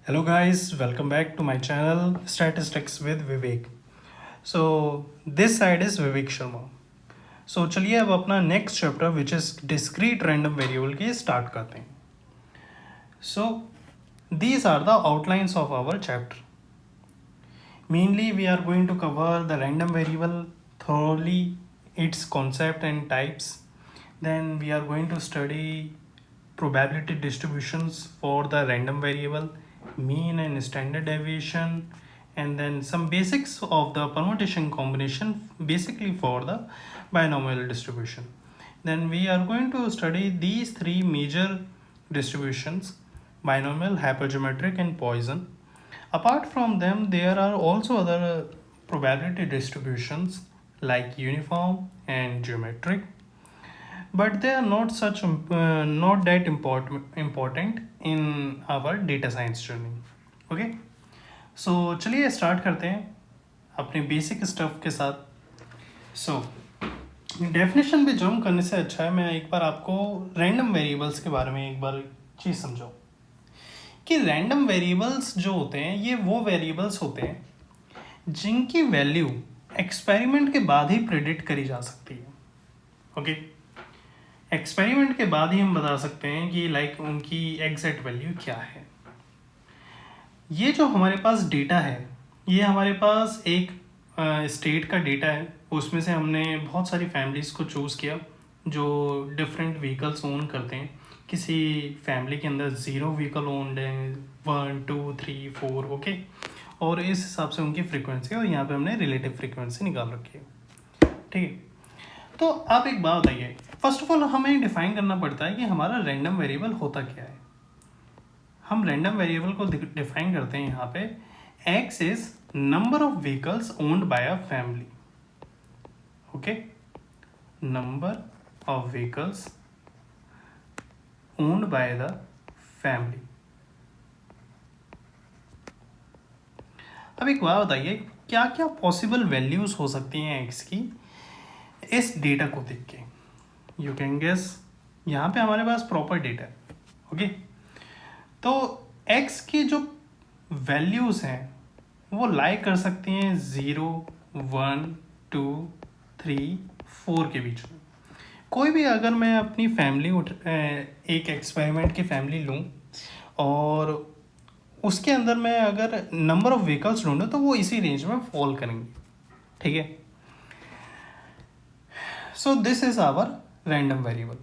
Hello guys, welcome back to my channel Statistics with Vivek. So this side is Vivek Sharma. So चलिए अब अपना next chapter which is discrete random variable की start करते हैं. So these are the outlines of our chapter. Mainly we are going to cover the random variable thoroughly, its concept and types. Then we are going to study probability distributions for the random variable, mean and standard deviation, and then some basics of the permutation combination basically for the binomial distribution. Then we are going to study these three major distributions: binomial, hypergeometric, and Poisson. Apart from them, there are also other probability distributions like uniform and geometric, but they are not that important in our data science journey. Okay, so चलिए start करते हैं अपने basic stuff के साथ. So definition पे jump करने से अच्छा है मैं एक बार आपको रैंडम वेरिएबल्स के बारे में एक बार चीज़ समझाऊँ कि रैंडम वेरिएबल्स जो होते हैं ये वो वेरिएबल्स होते हैं जिनकी वैल्यू एक्सपेरिमेंट के बाद ही प्रेडिक्ट करी जा सकती है. ओके, एक्सपेरिमेंट के बाद ही हम बता सकते हैं कि लाइक उनकी एग्जैक्ट वैल्यू क्या है. ये जो हमारे पास डेटा है ये हमारे पास एक स्टेट का डेटा है. उसमें से हमने बहुत सारी फैमिलीज़ को चूज़ किया जो डिफरेंट व्हीकल्स ओन करते हैं. किसी फैमिली के अंदर 0 व्हीकल ओन्ड है, 1 2 3 4. ओके, और इस हिसाब से उनकी फ्रीक्वेंसी और यहाँ पे हमने रिलेटिव फ्रीक्वेंसी निकाल रखी है. ठीक है, तो आप एक बात बताइए, फर्स्ट ऑफ ऑल हमें डिफाइन करना पड़ता है कि हमारा रैंडम वेरिएबल होता क्या है. हम रैंडम वेरिएबल को डिफाइन करते हैं यहाँ पे x is number of vehicles owned by a family. Okay, number of vehicles owned by the family. अब एक बात बताइए, क्या क्या पॉसिबल वैल्यूज हो सकती हैं x की इस डेटा को देख के. यू कैन गेस, यहाँ पे हमारे पास प्रॉपर डेटा है. ओके, तो x की जो वैल्यूज़ हैं वो लाई कर सकती हैं 0 1 2 3 4 के बीच में. कोई भी अगर मैं अपनी फैमिली एक एक्सपेरिमेंट की फैमिली लूँ और उसके अंदर मैं अगर नंबर ऑफ व्हीकल्स ढूंढूँ तो वो इसी रेंज में फॉल करेंगे. ठीक है, so this is our random variable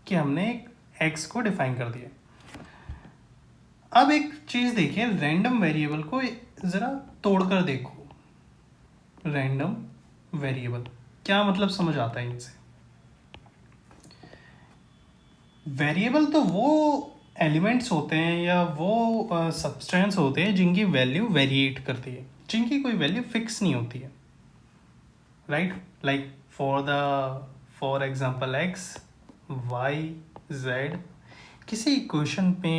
कि हमने एक एक्स को डिफाइन कर दिया. अब एक चीज़ देखिए, रैंडम वेरिएबल को ज़रा तोड़कर देखो. रैंडम वेरिएबल क्या मतलब समझ आता है इनसे. वेरिएबल तो वो एलिमेंट्स होते हैं या वो सब्सटेंस होते हैं जिनकी वैल्यू वेरिएट करती है, जिनकी कोई वैल्यू फिक्स नहीं होती है. Right, like for example X Y Z. किसी इक्वेशन पे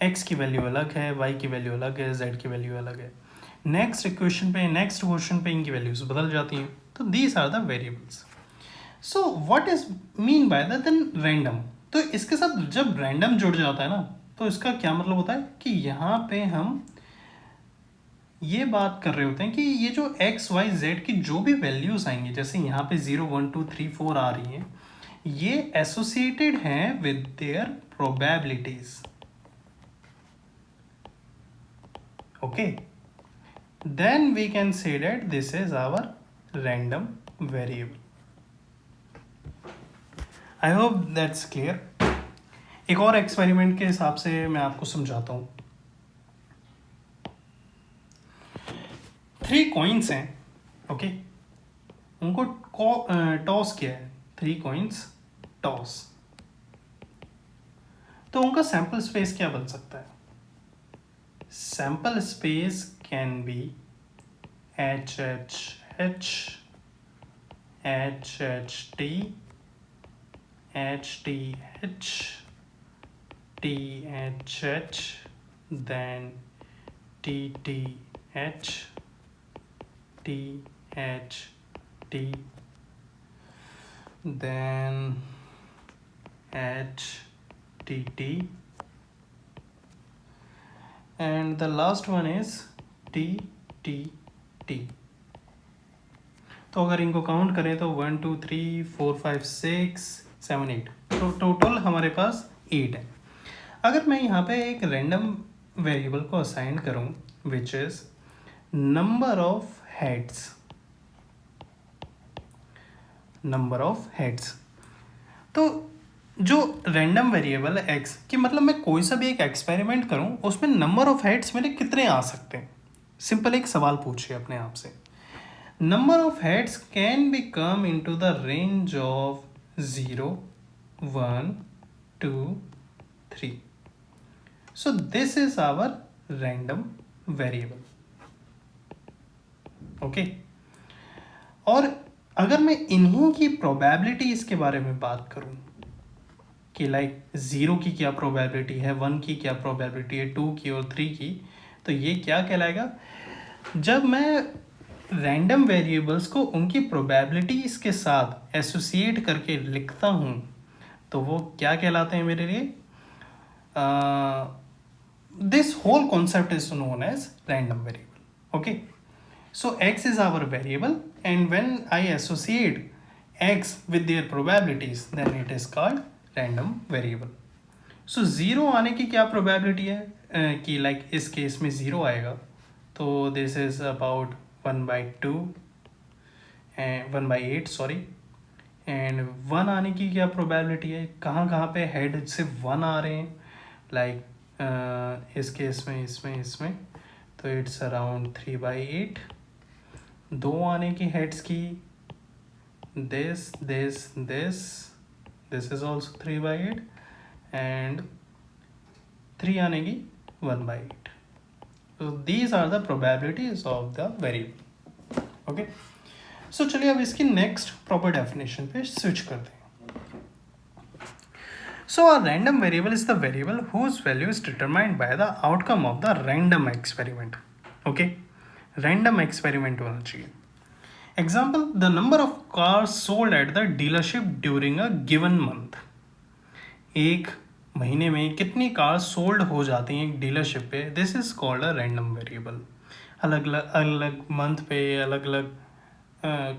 x की वैल्यू अलग है, y की वैल्यू अलग है, z की वैल्यू अलग है. नेक्स्ट इक्वेशन पे नेक्स्ट क्वेश्चन पे इनकी वैल्यूज बदल जाती हैं. तो these are the variables. So what is mean by the then random. तो इसके साथ जब रैंडम जुड़ जाता है ना तो इसका क्या मतलब होता है कि यहाँ पे हम ये बात कर रहे होते हैं कि ये जो एक्स वाई जेड की जो भी वैल्यूज आएंगी, जैसे यहाँ पे 0 1 2 3 4 आ रही हैं, ये एसोसिएटेड हैं with their probabilities. Okay, then we can say that this is our random variable. I hope that's clear. एक और एक्सपेरिमेंट के हिसाब से मैं आपको समझाता हूँ. 3 कॉइन्स हैं. ओके, उनको टॉस किया है. 3 कॉइन्स टॉस, तो उनका सैंपल स्पेस क्या बन सकता है. Sample space can be H H H H H T H T H T H H then T T H T H T then H T T and the last one is T T T. तो अगर इनको count करें तो 1 2 3 4 5 6 7 8, तो total हमारे पास 8 है। अगर मैं यहाँ पे एक रैंडम वेरिएबल को असाइन करूँ which is number of heads, number of heads, तो जो रैंडम वेरिएबल है एक्स कि मतलब मैं कोई सा भी एक एक्सपेरिमेंट करूं उसमें नंबर ऑफ हेड्स मेरे कितने आ सकते हैं। सिंपल एक सवाल पूछिए अपने आप से, number of heads can be come into the range of 0 1 2 3। So this is our random variable. Okay, और अगर मैं इन्हीं की प्रोबेबिलिटी इसके बारे में बात करूं कि लाइक 0 की क्या प्रोबेबिलिटी है, 1 की क्या प्रोबेबिलिटी है, 2 की और 3 की, तो ये क्या कहलाएगा। जब मैं रैंडम वेरिएबल्स को उनकी प्रोबेबिलिटीज के साथ एसोसिएट करके लिखता हूँ तो वो क्या कहलाते हैं मेरे लिए, this whole concept is known as random variable. Okay, so x is our variable and when I associate x with their probabilities then it is called random variable. so 0 आने की क्या probability है कि like इस case में 0 आएगा, तो this is about 1/2 and 1/8 sorry, and 1 आने की क्या probability है, कहाँ कहाँ पे हेड से 1 आ रहे हैं, like इस केस में इसमें तो इट्स अराउंड 3/8। 2 आने की हेड्स की दिस इज ऑल्सो 3/8 एंड 3 आने की 1/8। so these are the probabilities of the variable. okay, so चलिए अब इसकी नेक्स्ट प्रॉपर डेफिनेशन पे स्विच करते हैं। so a random variable is the variable whose value is determined by the outcome of the random experiment. okay, random experiment होना चाहिए। Example, the number of cars sold at the dealership during a given month. एक महीने में कितनी cars sold हो जाती हैं एक डीलरशिप पे, this is called a random variable. अलग अलग मंथ पे अलग अलग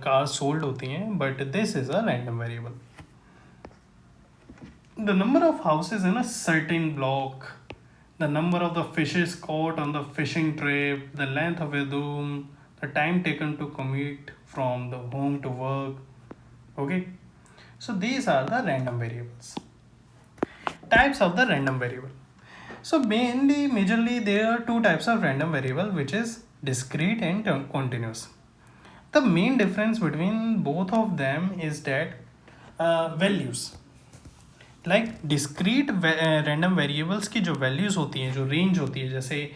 कार्स सोल्ड होती हैं, but this is a random variable. The number of houses in a certain block, the number of the fishes caught on the fishing trip, the length of a room, the time taken to commute from the home to work. okay, so these are the random variables. Types of the random variable, so majorly there are two types of random variable, which is discrete and continuous. The main difference between both of them is that values, like discrete random variables की जो values होती हैं, जो range होती है, जैसे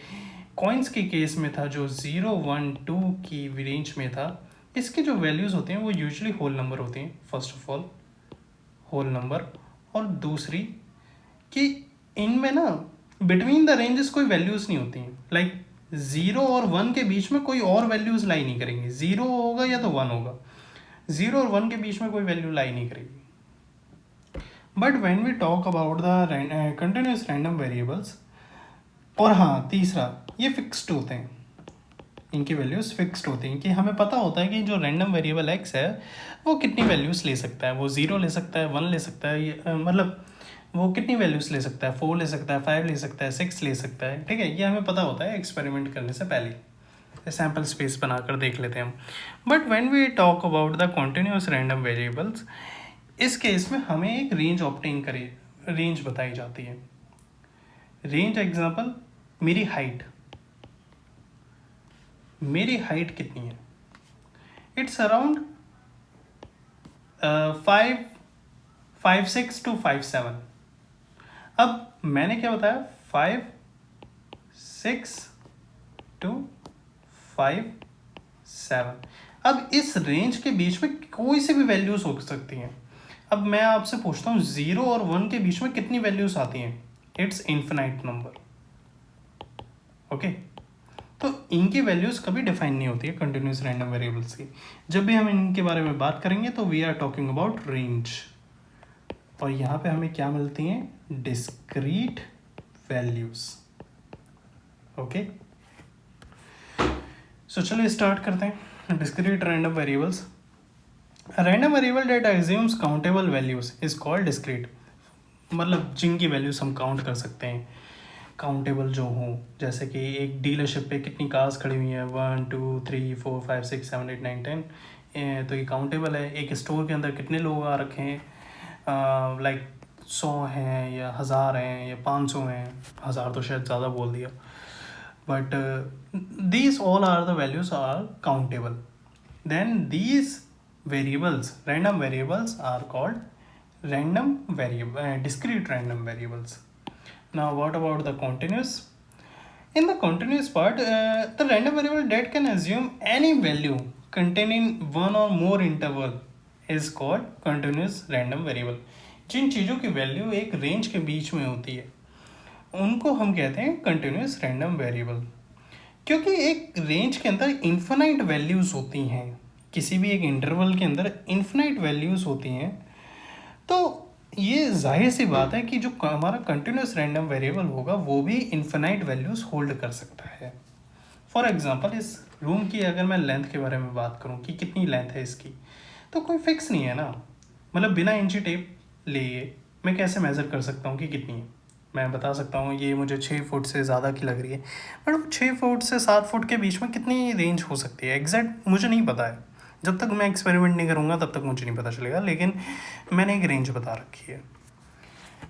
coins के case में था जो 0 1 2 की रेंज में था, इसके जो वैल्यूज़ होते हैं वो यूजुअली होल नंबर होते हैं। First of all whole number, और दूसरी कि इनमें ना बिटवीन द रेंजेस कोई वैल्यूज़ नहीं होती हैं, लाइक 0 और 1 के बीच में कोई और वैल्यूज़ लाई नहीं करेंगे, 0 होगा या तो 1 होगा, 0 और 1 के बीच में कोई वैल्यू लाई नहीं करेगी। But when we talk about the continuous random variables, और हाँ तीसरा, ये फिक्स्ड होते हैं, इनकी वैल्यूज़ फिक्स्ड होती हैं कि हमें पता होता है कि जो रैंडम वेरिएबल एक्स है वो कितनी वैल्यूज़ ले सकता है, वो 0 ले सकता है, 1 ले सकता है, मतलब वो कितनी वैल्यूज़ ले सकता है, 4 ले सकता है, 5 ले सकता है, 6 ले सकता है। ठीक है, ये हमें पता होता है एक्सपेरिमेंट करने से पहले, सैम्पल स्पेस बनाकर देख लेते हैं हम। But when we talk about the continuous random variables, इस केस में हमें एक रेंज ऑप्टेन करे, रेंज बताई जाती है। रेंज एग्जाम्पल, मेरी हाइट कितनी है, इट्स अराउंड 5'6" to 5'7". अब मैंने क्या बताया, 5'6" to 5'7". अब इस रेंज के बीच में कोई सी भी वैल्यूज हो सकती हैं। अब मैं आपसे पूछता हूँ 0 और 1 के बीच में कितनी वैल्यूज आती हैं, इट्स इन्फिनाइट नंबर। ओके, तो इनकी वैल्यूज़ कभी डिफाइन नहीं होती है कंटिन्यूस रैंडम वेरिएबल्स की। जब भी हम इनके बारे में बात करेंगे तो we are talking about range, और यहाँ पे हमें क्या मिलती हैं, डिस्क्रीट वैल्यूज़। ओके, सो चलिए स्टार्ट करते हैं। Discrete random variables. Random variable that assumes countable values is called discrete, मतलब जिनकी वैल्यूज हम काउंट कर सकते हैं, काउंटेबल जो हो। जैसे कि एक डीलरशिप पे कितनी कार्स खड़ी हुई हैं, 1 2 3 4 5 6 7 8 9 10, तो ये काउंटेबल है। एक स्टोर के अंदर कितने लोग आ रखे हैं, लाइक 100 हैं या 1000 हैं या 500 हैं, 1000 तो शायद ज़्यादा बोल दिया, but these all are the values are countable. Then these variables, random variables, are called random variable, discrete random variables. Now what about the continuous? In the continuous part, the random variable that can assume any value containing one or more interval is called continuous random variable. जिन चीज़ों की value एक range के बीच में होती है उनको हम कहते हैं कंटिन्यूस रैंडम वेरिएबल। क्योंकि एक रेंज के अंदर इन्फिनाइट वैल्यूज़ होती हैं, किसी भी एक इंटरवल के अंदर इन्फिनाइट वैल्यूज़ होती हैं, तो ये जाहिर सी बात है कि जो हमारा कंटिन्यूस रैंडम वेरिएबल होगा वो भी इन्फिनाइट वैल्यूज़ होल्ड कर सकता है। फॉर एग्जांपल, इस रूम की अगर मैं लेंथ के बारे में बात करूँ कि कितनी लेंथ है इसकी, तो कोई फिक्स नहीं है ना। मतलब बिना इंची टेप लिए मैं कैसे मेज़र कर सकता हूँ कि कितनी है। मैं बता सकता हूँ ये मुझे 6 फुट से ज़्यादा की लग रही है, बट 6 फुट से 7 फुट के बीच में कितनी रेंज हो सकती है एग्जैक्ट मुझे नहीं पता है। जब तक मैं एक्सपेरिमेंट नहीं करूँगा तब तक मुझे नहीं पता चलेगा, लेकिन मैंने एक रेंज बता रखी है।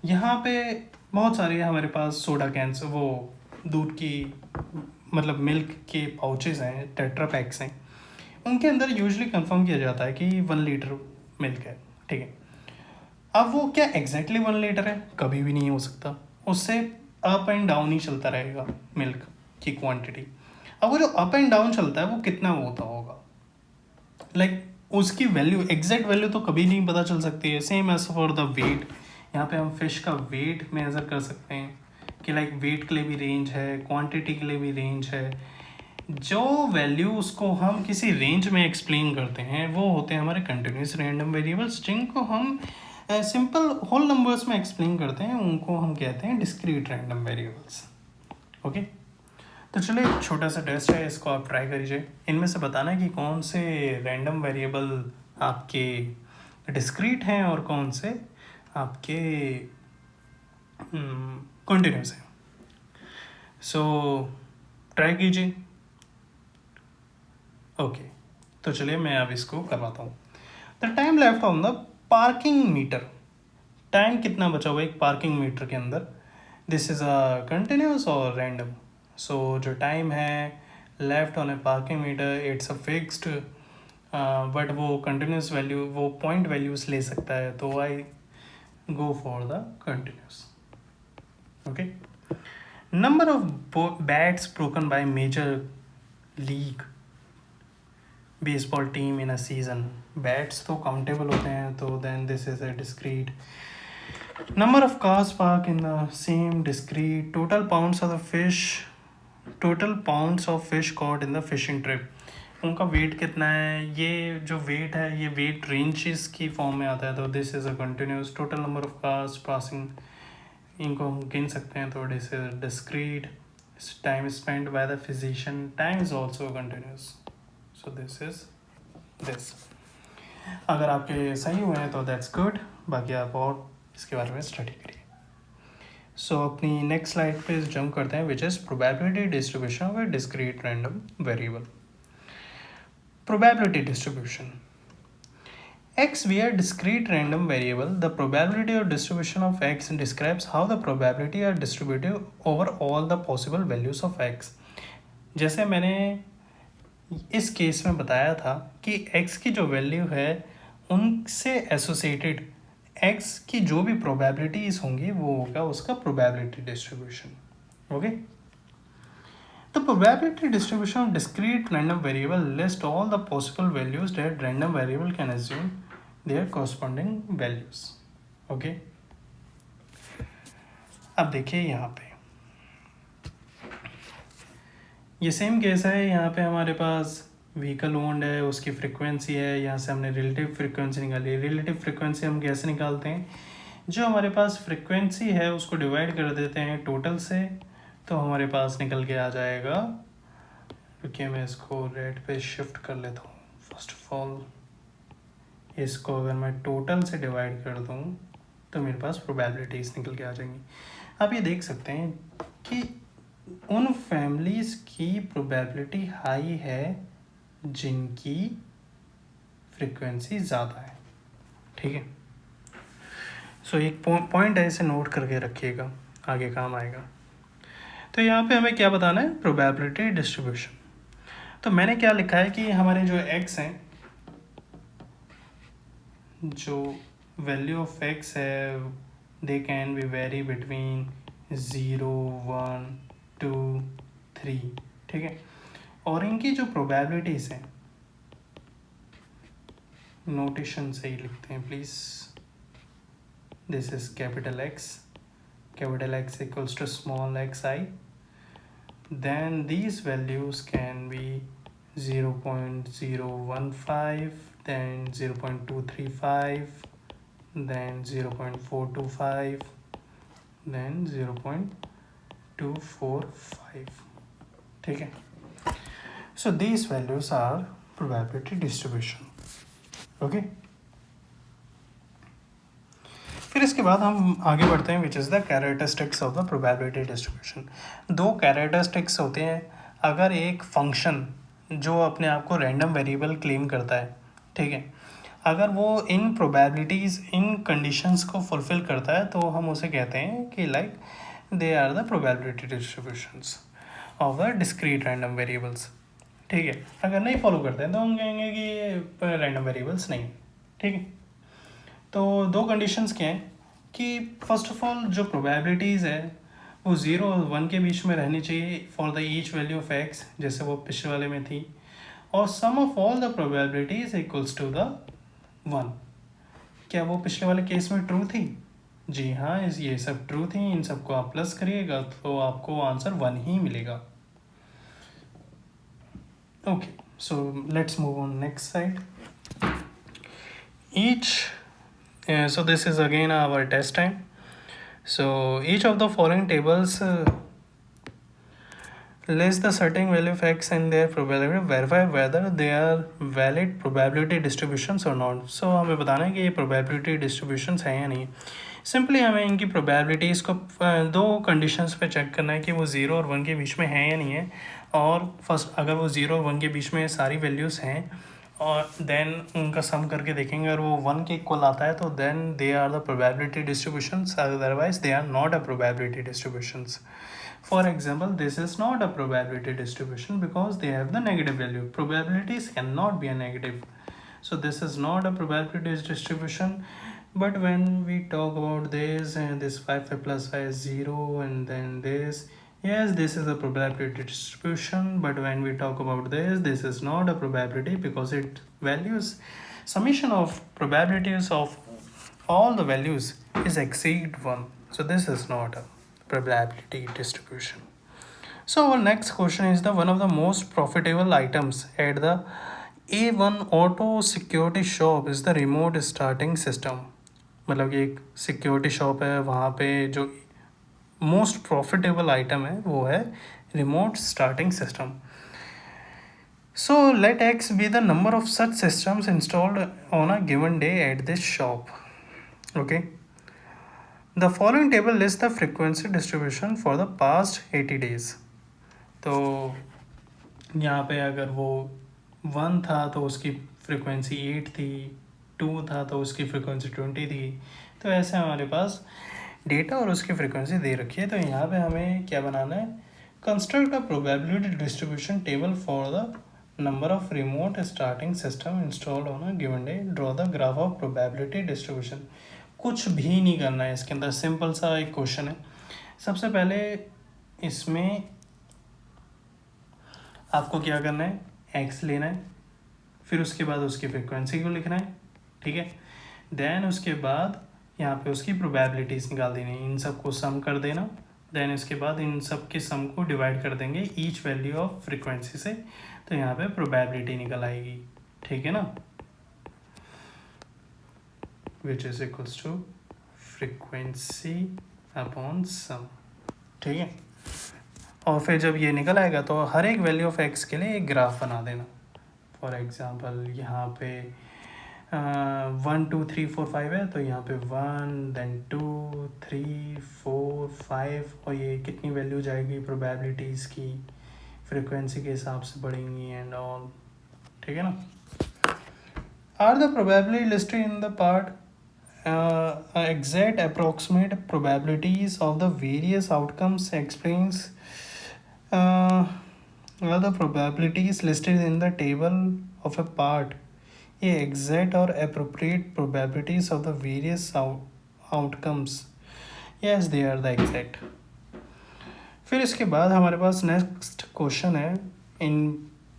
यहाँ पे बहुत सारे हमारे पास सोडा कैंस, वो दूध की मतलब मिल्क के पाउचेज़ हैं, टेट्रा पैक्स हैं, उनके अंदर यूजुअली कंफर्म किया जाता है कि 1 लीटर मिल्क है, ठीक है। अब वो क्या एग्जैक्टली 1 लीटर है, कभी भी नहीं हो सकता, उससे अप एंड डाउन ही चलता रहेगा मिल्क की क्वांटिटी। अब वो जो अप एंड डाउन चलता है वो कितना होता होगा, लाइक उसकी वैल्यू, एग्जैक्ट वैल्यू तो कभी नहीं पता चल सकती है। Same as for the weight, यहाँ पे हम फिश का वेट मेजर कर सकते हैं कि लाइक वेट के लिए भी रेंज है, क्वांटिटी के लिए भी रेंज है। जो वैल्यू उसको हम किसी रेंज में एक्सप्लेन करते हैं वो होते हैं हमारे कंटिन्यूस रैंडम वेरिएबल्स, जिनको हम सिंपल होल नंबर्स में एक्सप्लेन करते हैं, उनको हम कहते हैं डिस्क्रीट रैंडम वेरिएबल्स। ओके, तो चलिए एक छोटा सा टेस्ट है, इसको आप ट्राई करिए। इनमें से बताना है कि कौन से रैंडम वेरिएबल आपके डिस्क्रीट हैं और कौन से आपके कंटिन्यूस हैं। सो ट्राई कीजिए। ओके, तो चलिए मैं अब इसको करवाता हूँ। The time left on the parking meter, time कितना बचा हुआ एक पार्किंग मीटर के अंदर, दिस इज़ अ कंटिन्यूस और रैंडम। सो जो टाइम है left on a parking meter, it's a fixed, but वो कंटिन्यूस वैल्यू, वो पॉइंट वैल्यूज ले सकता है, तो I go for the continuous. Okay, number of bats broken by major league baseball team in a season, bats तो countable होते हैं, तो then this is a discrete. Number of cars park in the same discrete, total pounds of the fish, total pounds of fish caught in the fishing trip, उनका weight कितना है, ये जो wait है ये वेट रेंजेस की form में आता है, तो this is a continuous. Total number of cars passing, इनको हम गिन सकते हैं, तो this is discrete. Time spend by the physician, time is also continuous, so this is this. अगर आपके सही हुए हैं तो दैट्स गुड, बाकी आप और इसके बारे में स्टडी करिए। सो अपनी नेक्स्ट स्लाइड पे जंप करते हैं, which is probability distribution of A discrete random variable. Probability distribution. X be a discrete random variable. The probability of distribution of X describes how the probability are distributed over all the possible values of X. जैसे मैंने इस case में बताया था कि X की जो value है उनसे एसोसिएटेड X की जो भी प्रोबेबिलिटीज होंगी वो होगा उसका probability distribution. Okay, the probability distribution of discrete random variable lists all the possible values that random variable can assume their corresponding values. Okay? अब देखिए यहाँ पे ये सेम केस है। यहाँ पे हमारे पास व्हीकल ओन्ड है, उसकी फ्रीक्वेंसी है, यहाँ से हमने रिलेटिव फ्रीक्वेंसी निकाली। रिलेटिव फ्रीक्वेंसी हम कैसे निकालते हैं, जो हमारे पास फ्रीक्वेंसी है उसको डिवाइड कर देते हैं टोटल से, तो हमारे पास निकल के आ जाएगा, क्योंकि मैं इसको रेड पे शिफ्ट कर लेता हूँ। फर्स्ट ऑफ ऑल इसको अगर मैं टोटल से डिवाइड कर दूँ तो मेरे पास प्रोबेबिलिटीज़ निकल के आ जाएंगी। आप ये देख सकते हैं कि उन फैमिलीज़ की प्रोबेबिलिटी हाई है जिनकी फ्रीक्वेंसी ज़्यादा है। ठीक है, सो एक पॉइंट है, इसे नोट करके रखिएगा, आगे काम आएगा। तो यहाँ पे हमें क्या बताना है, प्रोबेबिलिटी डिस्ट्रीब्यूशन। तो मैंने क्या लिखा है कि हमारे जो एक्स हैं, जो वैल्यू ऑफ एक्स है, they can be very between 0, 1, 2, 3। ठीक है, और इनकी जो प्रोबेबिलिटीज़ हैं, नोटेशन से ही लिखते हैं please. This is capital x equals to small xi, then these values can be 0.015, then 0.235, then 0.425, then 0.245. ठीक है, so these values are probability distribution. okay, फिर इसके बाद हम आगे बढ़ते हैं, which is the characteristics of the probability distribution. दो कैरेक्टरिस्टिक्स होते हैं अगर एक फंक्शन जो अपने आप को रैंडम वेरिएबल क्लेम करता है, ठीक है, अगर वो इन प्रोबेबिलिटीज़, इन कंडीशंस को फुलफिल करता है, तो हम उसे कहते हैं कि like they are the probability distributions of the discrete random variables. ठीक है, अगर नहीं फॉलो करते हैं तो हम कहेंगे कि ये रैंडम वेरिएबल्स नहीं। ठीक है, तो दो कंडीशंस क्या हैं कि फर्स्ट ऑफ ऑल जो प्रोबेबिलिटीज़ है वो 0 और 1 के बीच में रहनी चाहिए for the each value of X, जैसे वो पिछले वाले में थी, और sum of all the probabilities equals to the 1। क्या वो पिछले वाले केस में ट्रू थी? जी हाँ, ये सब ट्रू थी। इन सबको आप प्लस करिएगा तो आपको आंसर 1 ही मिलेगा। Okay, so let's move on next side. So this is again our test time. So each of the following tables lists the certain value of x and their probability, verify whether they are valid probability distributions or not. So हमें बताना है कि ये probability distributions हैं या नहीं। Simply हमें इनकी प्रोबेबिलिटीज़ को दो कंडीशंस पे चेक करना है कि वो 0 और 1 के बीच में हैं या नहीं है। और फर्स्ट, अगर वो 0 और 1 के बीच में सारी वैल्यूज़ हैं और देन उनका सम करके देखेंगे, अगर वो 1 के इक्वल आता है तो then they are the probability distributions, otherwise they are not a probability distributions. For example, this is not a probability distribution because they have the negative value. Probabilities cannot be a negative. So this is not a probability distribution. But when we talk about this and this 5 plus 5 is 0 and then this, yes, this is a probability distribution. But when we talk about this is not a probability because it values summation of probabilities of all the values is exceed 1. So this is not a probability distribution. So our next question is the one of the most profitable items at the A1 auto security shop is the remote starting system. मतलब कि एक security shop है, वहाँ पे जो most profitable item है वो है remote starting system. So let X be the number of such systems installed on a given day at this shop. Okay. The following table lists the frequency distribution for the past 80 days. तो यहाँ पे अगर वो 1 था तो उसकी frequency 8 थी, 2 था तो उसकी फ्रिक्वेंसी 20 थी. तो ऐसे हमारे पास डेटा और उसकी फ्रिक्वेंसी दे रखी है. तो यहाँ पे हमें क्या बनाना है, construct a probability distribution table for the number of remote starting system installed on a given day, draw the graph of probability distribution. कुछ भी नहीं करना है इसके अंदर, सिंपल सा एक क्वेश्चन है. सबसे पहले इसमें आपको क्या करना है, एक्स लेना है, फिर उसके बाद उसकी फ्रिक्वेंसी को लिखना है. ठीक है, देन उसके बाद यहाँ पे उसकी प्रोबेबिलिटीज़ निकाल देनी है, इन सब को सम कर देना. देन इसके बाद इन सब के सम को डिवाइड कर देंगे ईच वैल्यू ऑफ फ्रिक्वेंसी से, तो यहाँ पे प्रोबेबिलिटी निकल आएगी. ठीक है ना, which is equals to frequency upon sum. ठीक है, और फिर जब ये निकल आएगा तो हर एक वैल्यू ऑफ एक्स के लिए एक ग्राफ बना देना। फॉर एग्ज़ाम्पल यहाँ पे 1 2 3 4 5 है, तो यहाँ पे 1 देन 2 3 4 5, और ये कितनी वैल्यू जाएगी प्रोबेबिलिटीज़ की, फ्रिक्वेंसी के हिसाब से बढ़ेंगी एंड ऑल, ठीक है ना। Are the probability listed in the part exact approximate probabilities of the various outcomes explains are the probabilities listed in the table of a part ये exact और appropriate probabilities of the various outcomes, yes they are the exact। फिर इसके बाद हमारे पास next question है, इन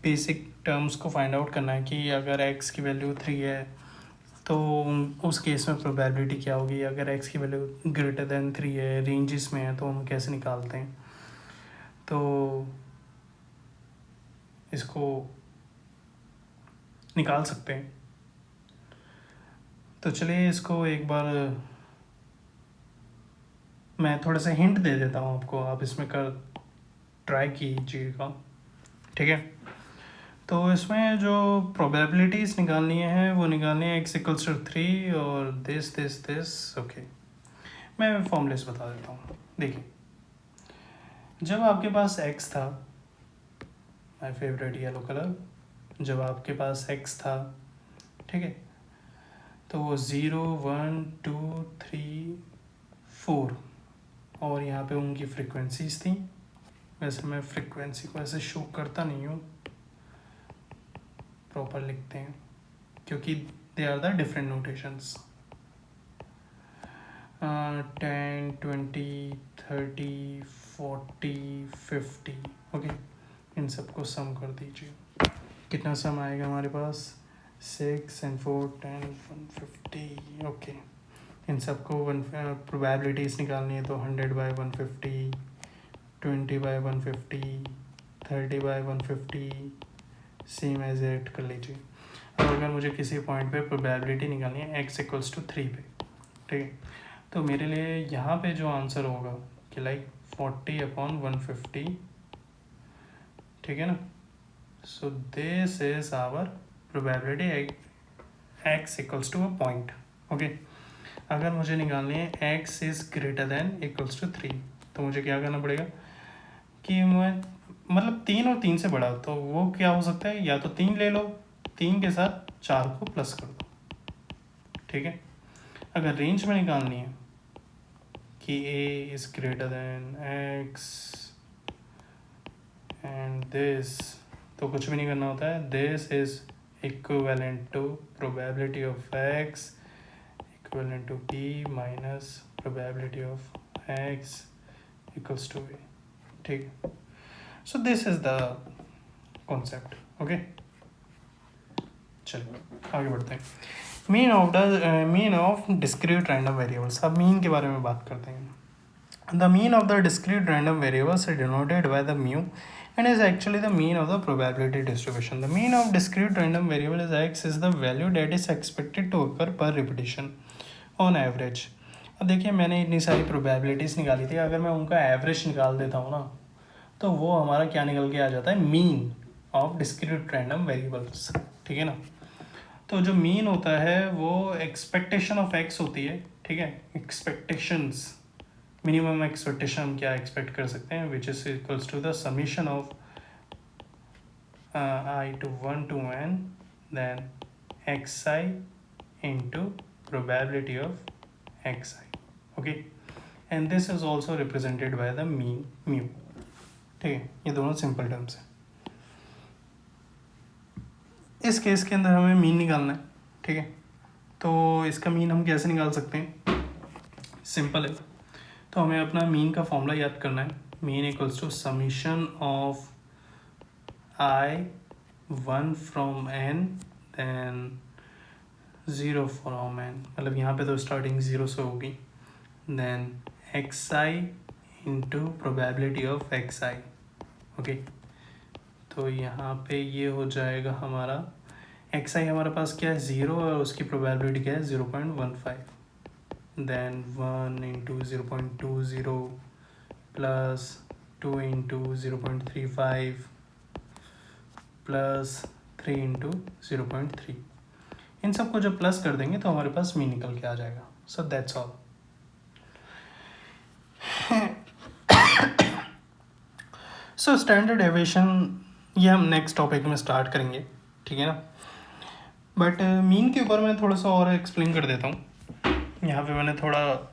basic terms को find out करना है कि अगर x की वैल्यू 3 है तो उस केस में प्रोबेबिलिटी क्या होगी, अगर x की वैल्यू ग्रेटर देन 3 है, रेंजेस में है, तो हम कैसे निकालते हैं। तो इसको निकाल सकते हैं, तो चलिए इसको एक बार मैं थोड़ा सा हिंट दे देता हूँ आपको, आप इसमें कर ट्राई कीजिएगा, ठीक है। तो इसमें जो प्रोबेबिलिटीज़ निकालनी है वो निकालनी है x इक्वल्स टू 3 और दिस ओके। मैं फॉर्मूलेस बता देता हूँ। देखिए, जब आपके पास x था, माय फेवरेट येलो कलर, जब आपके पास x था, ठीक है, तो वो 0 1 2 3 4 और यहाँ पे उनकी फ्रिक्वेंसीज थी। वैसे मैं फ्रिक्वेंसी को ऐसे शो करता नहीं हूँ, प्रॉपर लिखते हैं क्योंकि they are the different notations. 10 20 30 40 50 okay, इन सबको सम कर दीजिए। कितना सम आएगा हमारे पास, 6 and 4 10 150 ओके। इन सबको प्रोबेबिलिटीज़ निकालनी है, तो 100/150 20/150 30/150 सेम एज एट कर लीजिए। अब अगर मुझे किसी पॉइंट पे प्रोबेबिलिटी निकालनी है x इक्वल्स टू 3 पे, ठीक है, तो मेरे लिए यहाँ पे जो आंसर होगा कि लाइक 40/150, ठीक है ना। So this is our probability x equals to a point, okay. अगर मुझे निकालनी है x is greater than equals to 3, तो मुझे क्या करना पड़ेगा कि मैं मतलब 3 और 3 से बड़ा, तो वो क्या हो सकता है, या तो 3 ले लो, 3 के साथ 4 को प्लस कर दो, ठीक है। अगर रेंज में निकालनी है कि a is greater than x and this, तो कुछ भी नहीं करना होता है, this is equivalent to probability of x equivalent to b minus probability of x equals to a, ठीक है। So this is the concept, okay. चलिए आगे बढ़ते हैं। Mean of discrete random variables. अब मीन के बारे में बात करते हैं। The mean of the discrete random variables is denoted by the mu and is actually the mean of the probability distribution. The mean of discrete random variable is x is the value that is expected to occur per repetition on average. अब देखिए, मैंने इतनी सारी probabilities निकाली थी, अगर मैं उनका एवरेज निकाल देता हूँ ना, तो वो हमारा क्या निकल के आ जाता है, mean of discrete random variables, ठीक है ना। तो जो मीन होता है वो एक्सपेक्टेशन ऑफ एक्स होती है, ठीक है। एक्सपेक्टेशंस, मिनिमम एक्सपेक्टेशन हम क्या एक्सपेक्ट कर सकते हैं, which is equals to the summation of i to 1 to n then xi into probability of xi, okay, and this is also represented by the mean mu, ठीक है। ये दोनों simple terms हैं। इस केस के अंदर हमें मीन निकालना है, ठीक है। तो इसका मीन हम कैसे निकाल सकते हैं, सिंपल है। तो हमें अपना मीन का फॉर्मूला याद करना है, mean equals to summation of i 1 from n then 0 from n, मतलब यहाँ पे तो स्टार्टिंग 0 से होगी, then xi into probability of xi, okay. तो यहाँ पे ये हो जाएगा हमारा xi, हमारे पास क्या है 0 और उसकी प्रोबेबिलिटी क्या है 0.15, then 1 into 0.20 plus 2 into 0.35 plus 3 into 0.3, इन सबको जब प्लस कर देंगे तो हमारे पास मीन निकल के आ जाएगा. So that's all. So standard deviation ये हम नेक्स्ट टॉपिक में स्टार्ट करेंगे, ठीक है ना. बट मीन के ऊपर मैं थोड़ा सा और एक्सप्लेन कर देता हूँ. यहाँ पे मैंने थोड़ा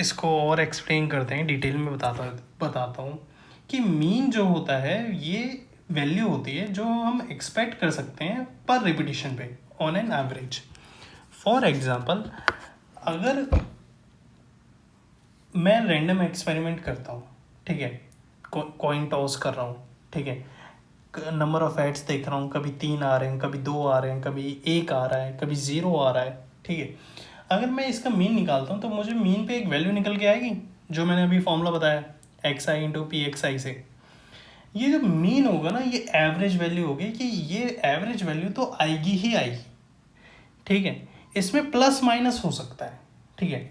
इसको और एक्सप्लेन करते हैं, डिटेल में बताता हूँ कि मीन जो होता है ये वैल्यू होती है जो हम एक्सपेक्ट कर सकते हैं पर रिपीटिशन पे on an average. For example, अगर मैं रैंडम एक्सपेरिमेंट करता हूँ, ठीक है, कॉइन टॉस कर रहा हूँ, ठीक है, नंबर ऑफ एड्स देख रहा हूँ, कभी 3 आ रहे हैं, कभी 2 आ रहे हैं, कभी 1 आ रहा है, कभी 0 आ रहा है, ठीक है. अगर मैं इसका मीन निकालता हूँ तो मुझे मीन पे एक वैल्यू निकल के आएगी जो मैंने अभी फॉर्मूला बताया xi इंटू पी एक्स आई से. ये जो मीन होगा ना ये एवरेज वैल्यू होगी कि ये एवरेज वैल्यू तो आएगी ही आएगी, ठीक है. इसमें प्लस माइनस हो सकता है, ठीक है.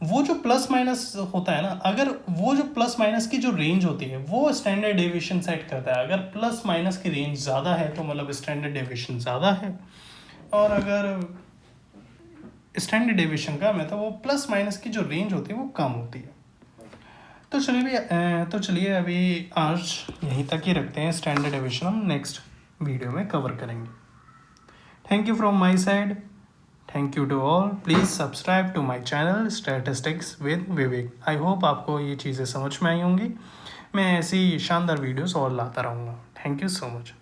वो जो प्लस माइनस होता है ना, अगर वो जो प्लस माइनस की जो रेंज होती है वो स्टैंडर्ड डेविएशन सेट करता है. अगर प्लस माइनस की रेंज ज़्यादा है तो मतलब स्टैंडर्ड डेविएशन ज़्यादा है, और अगर स्टैंडर्ड डेविएशन कम है तो वो प्लस माइनस की जो रेंज होती है वो कम होती है. तो चलिए अभी आज यहीं तक ही रखते हैं. स्टैंडर्ड डेविएशन हम नेक्स्ट वीडियो में कवर करेंगे. Thank you from my side. Thank you to all. Please subscribe to my channel statistics with Vivek. I hope आपको ये चीज़ें समझ में आई होंगी. मैं ऐसी शानदार वीडियोस और लाता रहूँगा. Thank you so much.